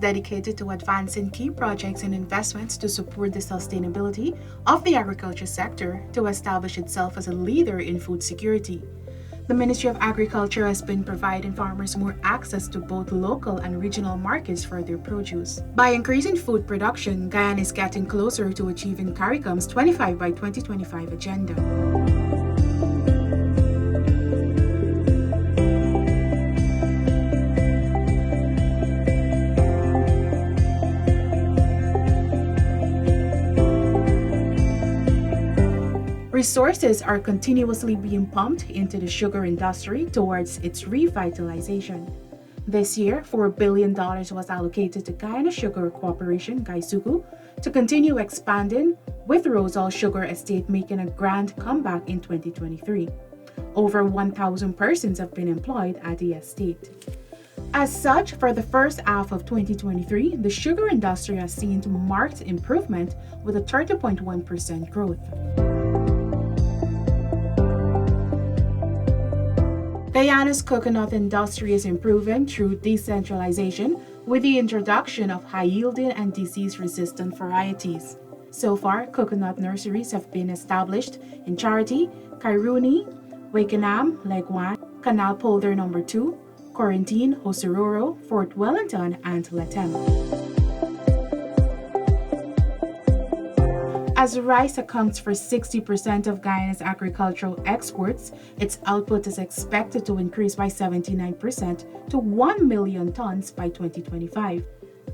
dedicated to advancing key projects and investments to support the sustainability of the agriculture sector to establish itself as a leader in food security. The Ministry of Agriculture has been providing farmers more access to both local and regional markets for their produce. By increasing food production, Guyana is getting closer to achieving CARICOM's 25 by 2025 agenda. Resources are continuously being pumped into the sugar industry towards its revitalization. This year, $4 billion was allocated to Guyana Sugar Corporation, GAISUCU, to continue expanding, with Rosal Sugar Estate making a grand comeback in 2023. Over 1,000 persons have been employed at the estate. As such, for the first half of 2023, the sugar industry has seen marked improvement with a 30.1% growth. Guyana's coconut industry is improving through decentralization with the introduction of high-yielding and disease-resistant varieties. So far, coconut nurseries have been established in Charity, Kairuni, Wakenham, Legwan, Canal Polder No. 2, Quarantine, Hosororo, Fort Wellington, and Latem. As rice accounts for 60% of Guyana's agricultural exports, its output is expected to increase by 79% to 1 million tons by 2025.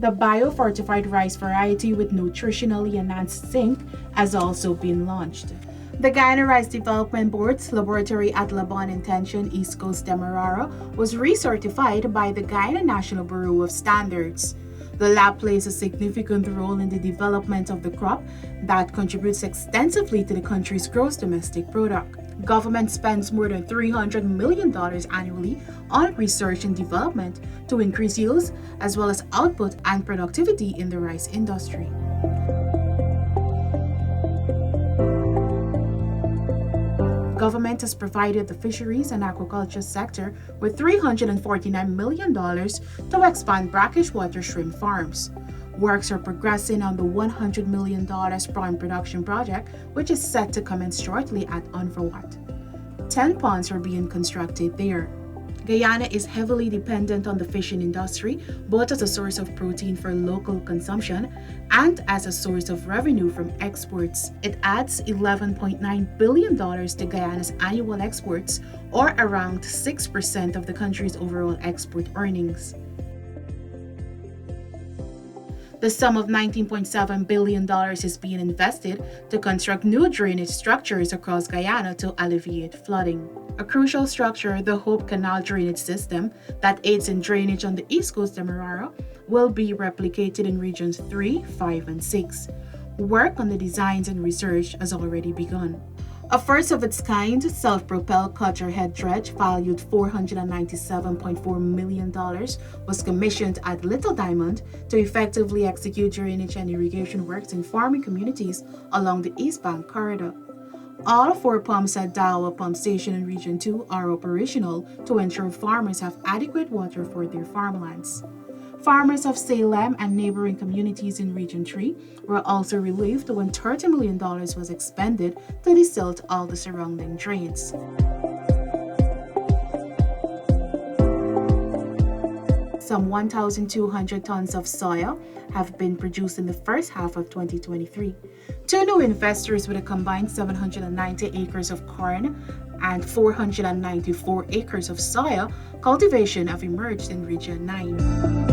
The biofortified rice variety with nutritionally enhanced zinc has also been launched. The Guyana Rice Development Board's laboratory at Labon Intention, East Coast Demerara, was recertified by the Guyana National Bureau of Standards. The lab plays a significant role in the development of the crop that contributes extensively to the country's gross domestic product. Government spends more than $300 million annually on research and development to increase yields as well as output and productivity in the rice industry. Government has provided the fisheries and aquaculture sector with $349 million to expand brackish water shrimp farms. Works are progressing on the $100 million prawn production project, which is set to commence shortly at Unverwat. 10 ponds are being constructed there. Guyana is heavily dependent on the fishing industry, both as a source of protein for local consumption and as a source of revenue from exports. It adds $11.9 billion to Guyana's annual exports, or around 6% of the country's overall export earnings. The sum of $19.7 billion is being invested to construct new drainage structures across Guyana to alleviate flooding. A crucial structure, the Hope Canal drainage system, that aids in drainage on the east coast of Demerara, will be replicated in regions 3, 5, and 6. Work on the designs and research has already begun. A first of its kind, self-propelled cutter head dredge valued $497.4 million was commissioned at Little Diamond to effectively execute drainage and irrigation works in farming communities along the East Bank corridor. All 4 pumps at Dawa Pump Station in Region 2 are operational to ensure farmers have adequate water for their farmlands. Farmers of Salem and neighboring communities in Region 3 were also relieved when $30 million was expended to desilt all the surrounding drains. Some 1,200 tons of soya have been produced in the first half of 2023. 2 new investors with a combined 790 acres of corn and 494 acres of soya cultivation have emerged in Region 9.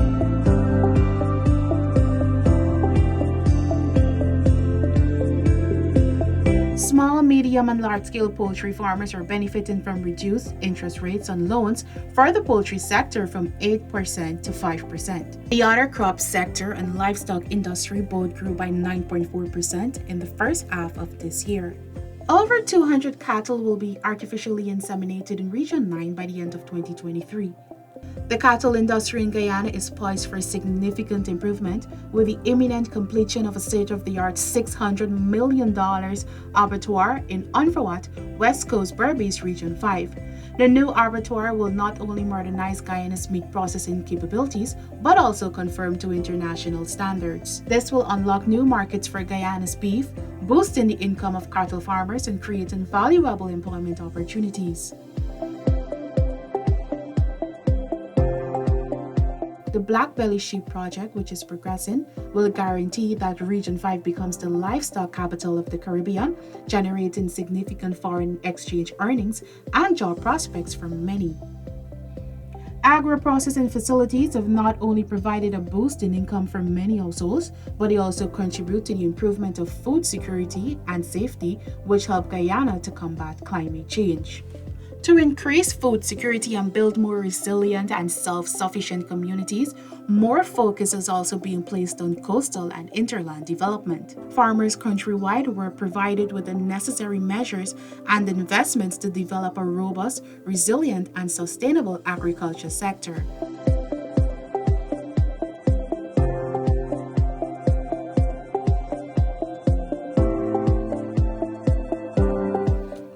Small, medium, and large-scale poultry farmers are benefiting from reduced interest rates on loans for the poultry sector from 8% to 5%. The other crop sector and livestock industry both grew by 9.4% in the first half of this year. Over 200 cattle will be artificially inseminated in Region 9 by the end of 2023. The cattle industry in Guyana is poised for significant improvement with the imminent completion of a state-of-the-art $600 million abattoir in Unfawat, West Coast Berbice Region 5. The new abattoir will not only modernize Guyana's meat processing capabilities, but also conform to international standards. This will unlock new markets for Guyana's beef, boosting the income of cattle farmers and creating valuable employment opportunities. The Black Belly Sheep project, which is progressing, will guarantee that Region 5 becomes the livestock capital of the Caribbean, generating significant foreign exchange earnings and job prospects for many. Agro-processing facilities have not only provided a boost in income for many households, but they also contribute to the improvement of food security and safety, which help Guyana to combat climate change. To increase food security and build more resilient and self-sufficient communities, more focus is also being placed on coastal and interland development. Farmers countrywide were provided with the necessary measures and investments to develop a robust, resilient, and sustainable agriculture sector.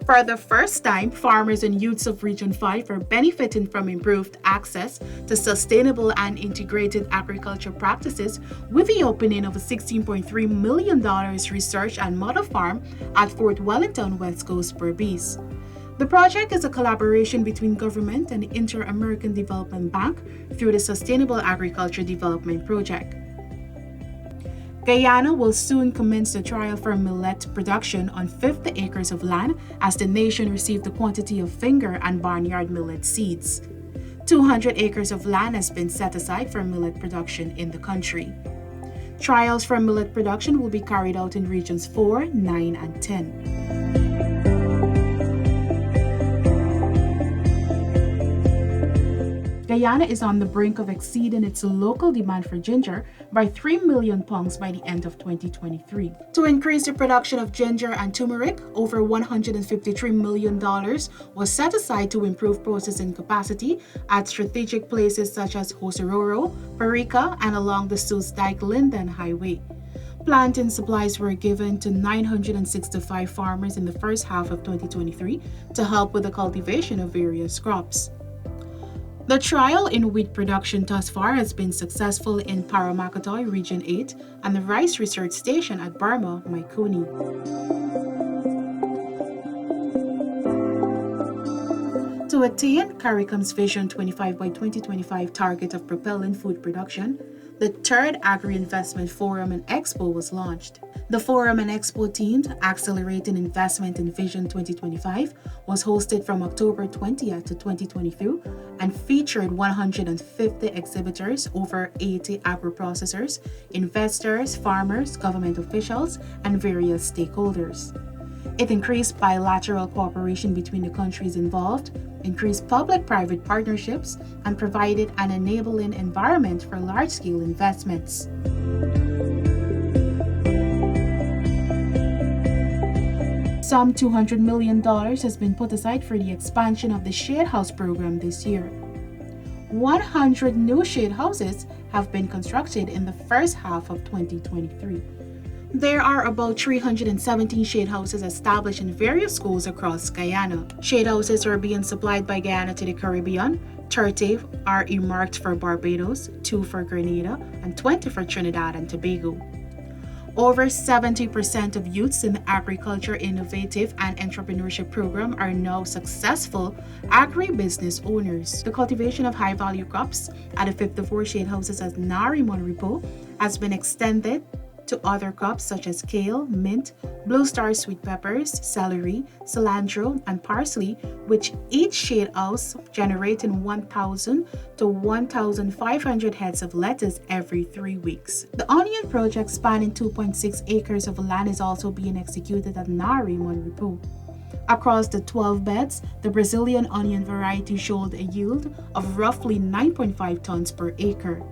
For the first time, farmers and youths of Region 5 are benefiting from improved access to sustainable and integrated agriculture practices with the opening of a $16.3 million research and model farm at Fort Wellington, West Coast, Berbice. The project is a collaboration between government and the Inter-American Development Bank through the Sustainable Agriculture Development Project. Guyana will soon commence the trial for millet production on 50 acres of land as the nation received a quantity of finger and barnyard millet seeds. 200 acres of land has been set aside for millet production in the country. Trials for millet production will be carried out in regions 4, 9, and 10. Guyana is on the brink of exceeding its local demand for ginger by 3 million pounds by the end of 2023. To increase the production of ginger and turmeric, over $153 million was set aside to improve processing capacity at strategic places such as Hosororo, Parika, and along the Soos-Dijk-Linden Highway. Planting supplies were given to 965 farmers in the first half of 2023 to help with the cultivation of various crops. The trial in wheat production thus far has been successful in Paramakatoy Region 8 and the Rice Research Station at Burma, Maikuni. To attain CARICOM's Vision 25 by 2025 target of propelling food production, the third Agri-Investment Forum and Expo was launched. The Forum and Expo themed Accelerating Investment in Vision 2025 was hosted from October 20th to 2022 and featured 150 exhibitors, over 80 agro-processors, investors, farmers, government officials, and various stakeholders. It increased bilateral cooperation between the countries involved, increased public-private partnerships, and provided an enabling environment for large-scale investments. Some $200 million has been put aside for the expansion of the Shade House program this year. 100 new shade houses have been constructed in the first half of 2023. There are about 317 shade houses established in various schools across Guyana. Shade houses are being supplied by Guyana to the Caribbean. 30 are earmarked for Barbados, 2 for Grenada, and 20 for Trinidad and Tobago. Over 70% of youths in the Agriculture Innovative and Entrepreneurship Program are now successful agribusiness owners. The cultivation of high-value crops at the 54 shade houses at Narimon Repo has been extended to other crops such as kale, mint, blue star sweet peppers, celery, cilantro, and parsley, which each shade house generating 1,000 to 1,500 heads of lettuce every 3 weeks. The onion project spanning 2.6 acres of land is also being executed at Narimon Repo. Across the 12 beds, the Brazilian onion variety showed a yield of roughly 9.5 tons per acre.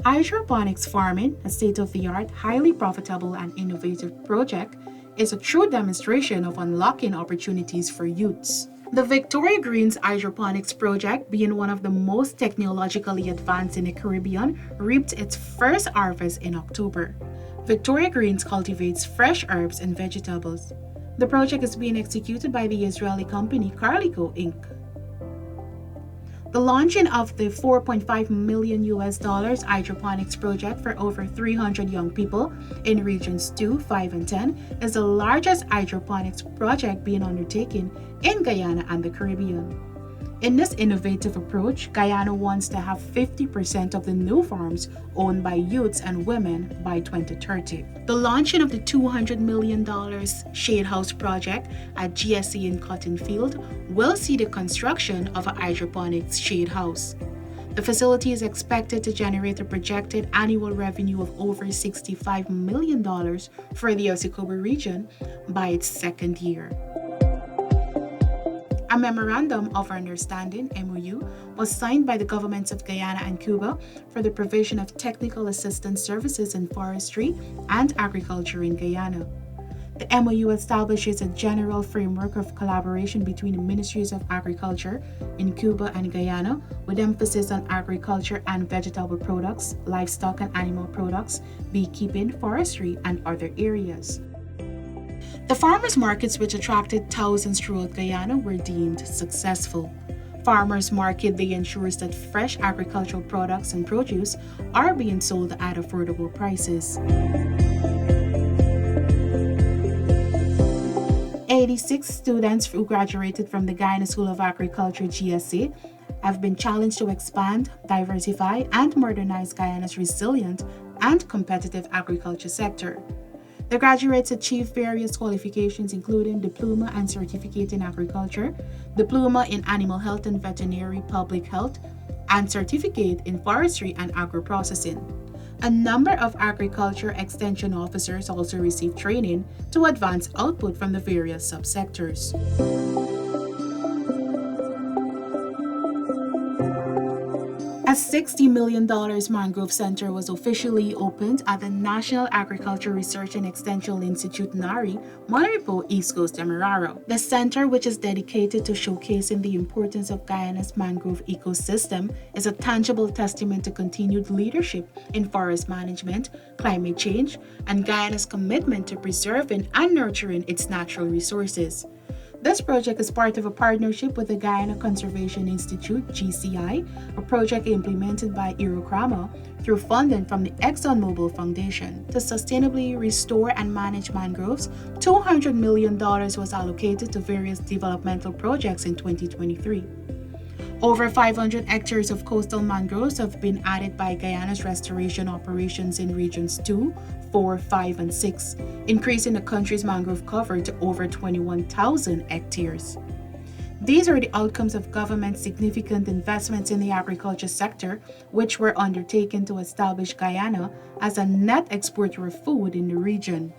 Hydroponics farming, a state-of-the-art, highly profitable and innovative project, is a true demonstration of unlocking opportunities for youths. The Victoria Greens Hydroponics project, being one of the most technologically advanced in the Caribbean, reaped its first harvest in October. Victoria Greens cultivates fresh herbs and vegetables. The project is being executed by the Israeli company Carlico Inc. The launching of the $4.5 million hydroponics project for over 300 young people in regions 2, 5, and 10 is the largest hydroponics project being undertaken in Guyana and the Caribbean. In this innovative approach, Guyana wants to have 50% of the new farms owned by youths and women by 2030. The launching of the $200 million Shade House project at GSE in Cotton Field will see the construction of a hydroponics shade house. The facility is expected to generate a projected annual revenue of over $65 million for the Osikobo region by its second year. A Memorandum of Understanding (MOU) was signed by the governments of Guyana and Cuba for the provision of technical assistance services in forestry and agriculture in Guyana. The MOU establishes a general framework of collaboration between the Ministries of Agriculture in Cuba and Guyana, with emphasis on agriculture and vegetable products, livestock and animal products, beekeeping, forestry, and other areas. The farmers' markets, which attracted thousands throughout Guyana, were deemed successful. Farmers' market day ensures that fresh agricultural products and produce are being sold at affordable prices. 86 students who graduated from the Guyana School of Agriculture GSA have been challenged to expand, diversify, and modernize Guyana's resilient and competitive agriculture sector. The graduates achieved various qualifications including Diploma and Certificate in Agriculture, Diploma in Animal Health and Veterinary Public Health, and Certificate in Forestry and Agro-Processing. A number of agriculture extension officers also received training to advance output from the various subsectors. A $60 million Mangrove Center was officially opened at the National Agriculture Research and Extension Institute NARI, Monaripo, East Coast, Demerara. The center, which is dedicated to showcasing the importance of Guyana's mangrove ecosystem, is a tangible testament to continued leadership in forest management, climate change, and Guyana's commitment to preserving and nurturing its natural resources. This project is part of a partnership with the Guyana Conservation Institute, GCI, a project implemented by Irokrama through funding from the ExxonMobil Foundation. To sustainably restore and manage mangroves, $200 million was allocated to various developmental projects in 2023. Over 500 hectares of coastal mangroves have been added by Guyana's restoration operations in regions 2, 4, 5, and 6, increasing the country's mangrove cover to over 21,000 hectares. These are the outcomes of government's significant investments in the agriculture sector, which were undertaken to establish Guyana as a net exporter of food in the region.